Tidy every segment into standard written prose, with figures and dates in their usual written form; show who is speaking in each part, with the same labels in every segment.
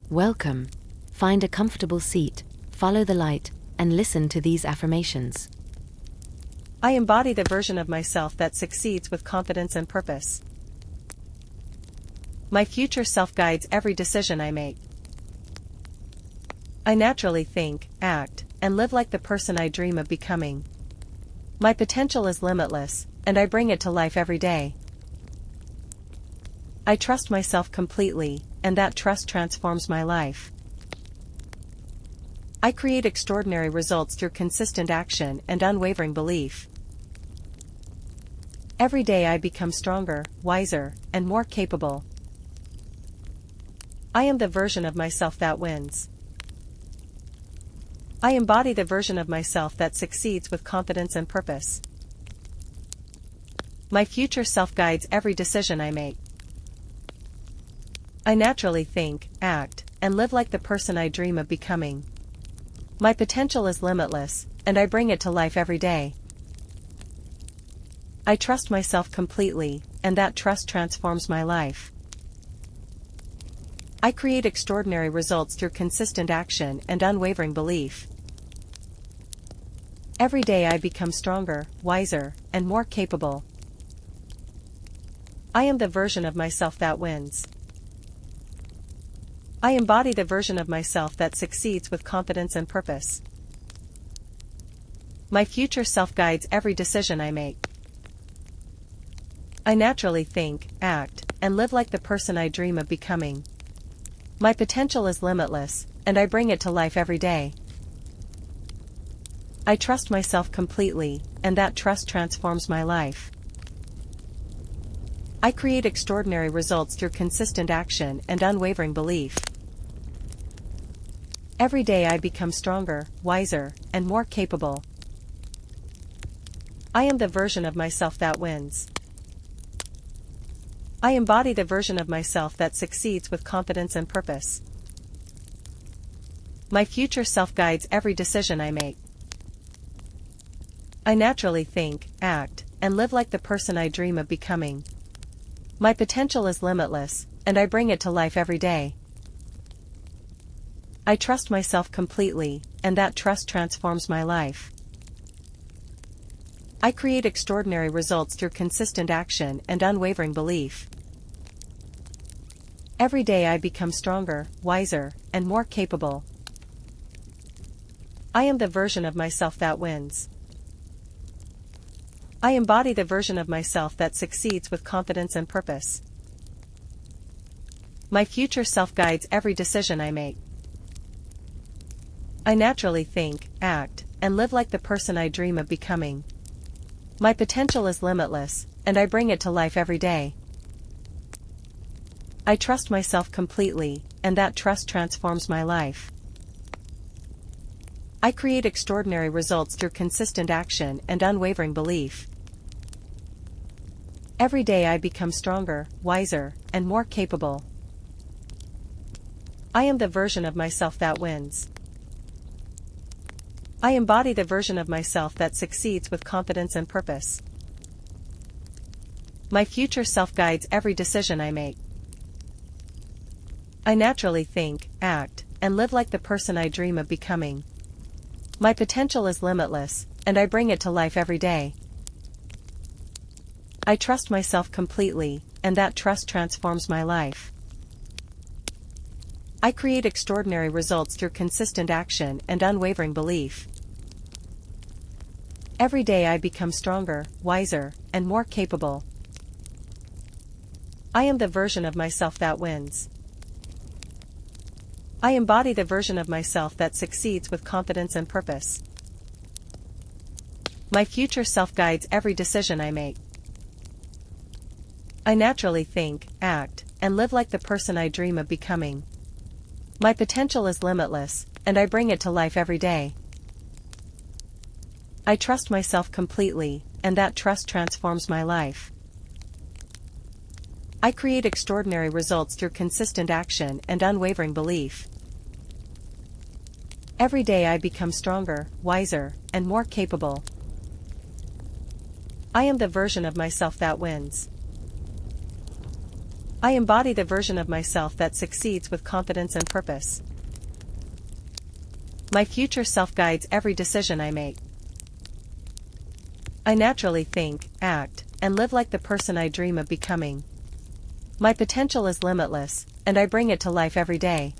Speaker 1: Welcome. Find a comfortable seat, follow the light, and listen to these affirmations.
Speaker 2: I embody the version of myself that succeeds with confidence and purpose. My future self guides every decision I make. I naturally think, act, and live like the person I dream of becoming. My potential is limitless, and I bring it to life every day. I trust myself completely, and that trust transforms my life. I create extraordinary results through consistent action and unwavering belief. Every day I become stronger, wiser, and more capable. I am the version of myself that wins. I embody the version of myself that succeeds with confidence and purpose. My future self guides every decision I make. I naturally think, act, and live like the person I dream of becoming. My potential is limitless, and I bring it to life every day. I trust myself completely, and that trust transforms my life. I create extraordinary results through consistent action and unwavering belief. Every day I become stronger, wiser, and more capable. I am the version of myself that wins. I embody the version of myself that succeeds with confidence and purpose. My future self guides every decision I make. I naturally think, act, and live like the person I dream of becoming. My potential is limitless, and I bring it to life every day. I trust myself completely, and that trust transforms my life. I create extraordinary results through consistent action and unwavering belief. Every day I become stronger, wiser, and more capable. I am the version of myself that wins. I embody the version of myself that succeeds with confidence and purpose. My future self guides every decision I make. I naturally think, act, and live like the person I dream of becoming. My potential is limitless, and I bring it to life every day. I trust myself completely, and that trust transforms my life. I create extraordinary results through consistent action and unwavering belief. Every day I become stronger, wiser, and more capable. I am the version of myself that wins. I embody the version of myself that succeeds with confidence and purpose. My future self guides every decision I make. I naturally think, act, and live like the person I dream of becoming. My potential is limitless, and I bring it to life every day. I trust myself completely, and that trust transforms my life. I create extraordinary results through consistent action and unwavering belief. Every day I become stronger, wiser, and more capable. I am the version of myself that wins. I embody the version of myself that succeeds with confidence and purpose. My future self guides every decision I make. I naturally think, act, and live like the person I dream of becoming. My potential is limitless, and I bring it to life every day. I trust myself completely, and that trust transforms my life. I create extraordinary results through consistent action and unwavering belief. Every day I become stronger, wiser, and more capable. I am the version of myself that wins. I embody the version of myself that succeeds with confidence and purpose. My future self guides every decision I make. I naturally think, act, and live like the person I dream of becoming. My potential is limitless, and I bring it to life every day. I trust myself completely, and that trust transforms my life. I create extraordinary results through consistent action and unwavering belief. Every day I become stronger, wiser, and more capable. I am the version of myself that wins. I embody the version of myself that succeeds with confidence and purpose. My future self guides every decision I make. I naturally think, act, and live like the person I dream of becoming. My potential is limitless, and I bring it to life every day.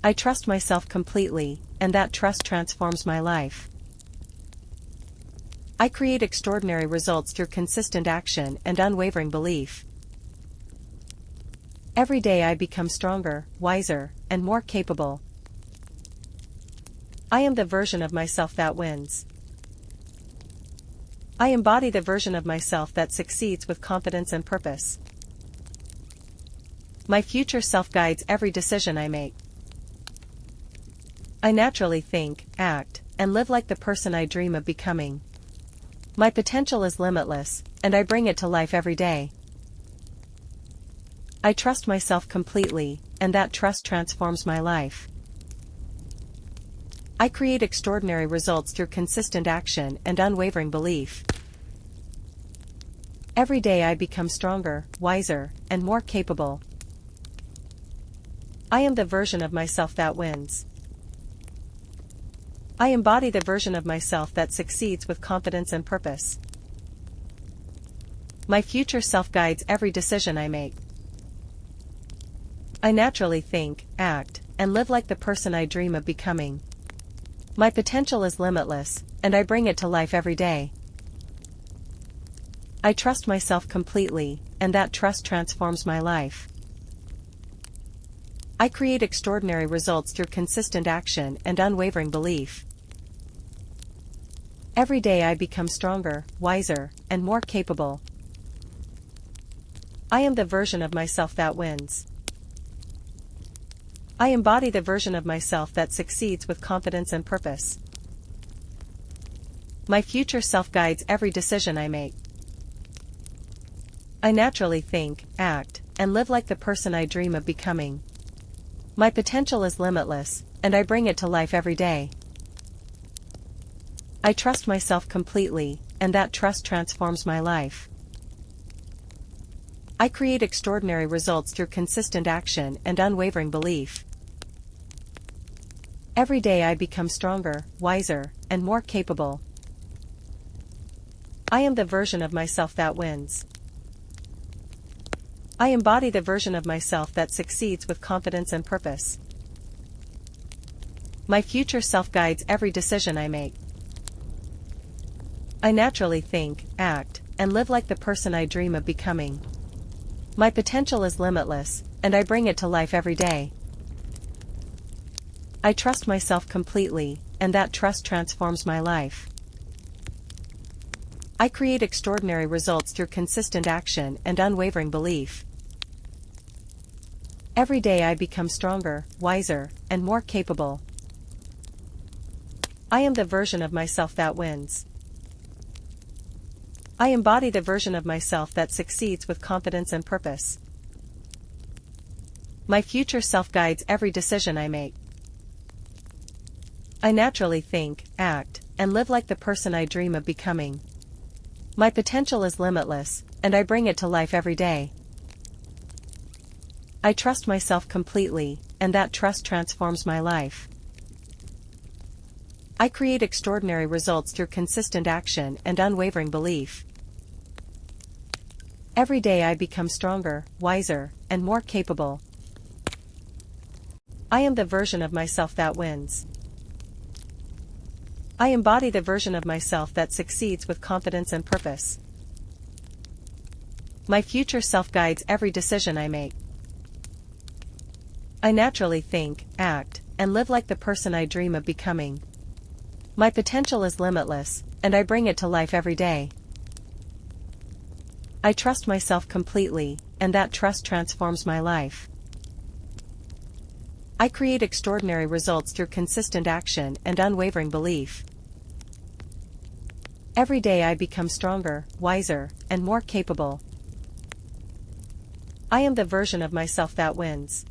Speaker 2: I trust myself completely, and that trust transforms my life. I create extraordinary results through consistent action and unwavering belief. Every day I become stronger, wiser, and more capable. I am the version of myself that wins. I embody the version of myself that succeeds with confidence and purpose. My future self guides every decision I make. I naturally think, act, and live like the person I dream of becoming. My potential is limitless, and I bring it to life every day. I trust myself completely, and that trust transforms my life. I create extraordinary results through consistent action and unwavering belief. Every day I become stronger, wiser, and more capable. I am the version of myself that wins. I embody the version of myself that succeeds with confidence and purpose. My future self guides every decision I make. I naturally think, act, and live like the person I dream of becoming. My potential is limitless, and I bring it to life every day. I trust myself completely, and that trust transforms my life. I create extraordinary results through consistent action and unwavering belief. Every day I become stronger, wiser, and more capable. I am the version of myself that wins. I embody the version of myself that succeeds with confidence and purpose. My future self guides every decision I make. I naturally think, act, and live like the person I dream of becoming. My potential is limitless, and I bring it to life every day. I trust myself completely, and that trust transforms my life. I create extraordinary results through consistent action and unwavering belief. Every day I become stronger, wiser, and more capable. I am the version of myself that wins. I embody the version of myself that succeeds with confidence and purpose. My future self guides every decision I make. I naturally think, act, and live like the person I dream of becoming. My potential is limitless, and I bring it to life every day. I trust myself completely, and that trust transforms my life. I create extraordinary results through consistent action and unwavering belief. Every day I become stronger, wiser, and more capable. I am the version of myself that wins. I embody the version of myself that succeeds with confidence and purpose. My future self guides every decision I make. I naturally think, act, and live like the person I dream of becoming. My potential is limitless, and I bring it to life every day. I trust myself completely, and that trust transforms my life. I create extraordinary results through consistent action and unwavering belief. Every day I become stronger, wiser, and more capable. I am the version of myself that wins. I embody the version of myself that succeeds with confidence and purpose. My future self guides every decision I make. I naturally think, act, and live like the person I dream of becoming. My potential is limitless, and I bring it to life every day. I trust myself completely, and that trust transforms my life. I create extraordinary results through consistent action and unwavering belief. Every day I become stronger, wiser, and more capable. I am the version of myself that wins.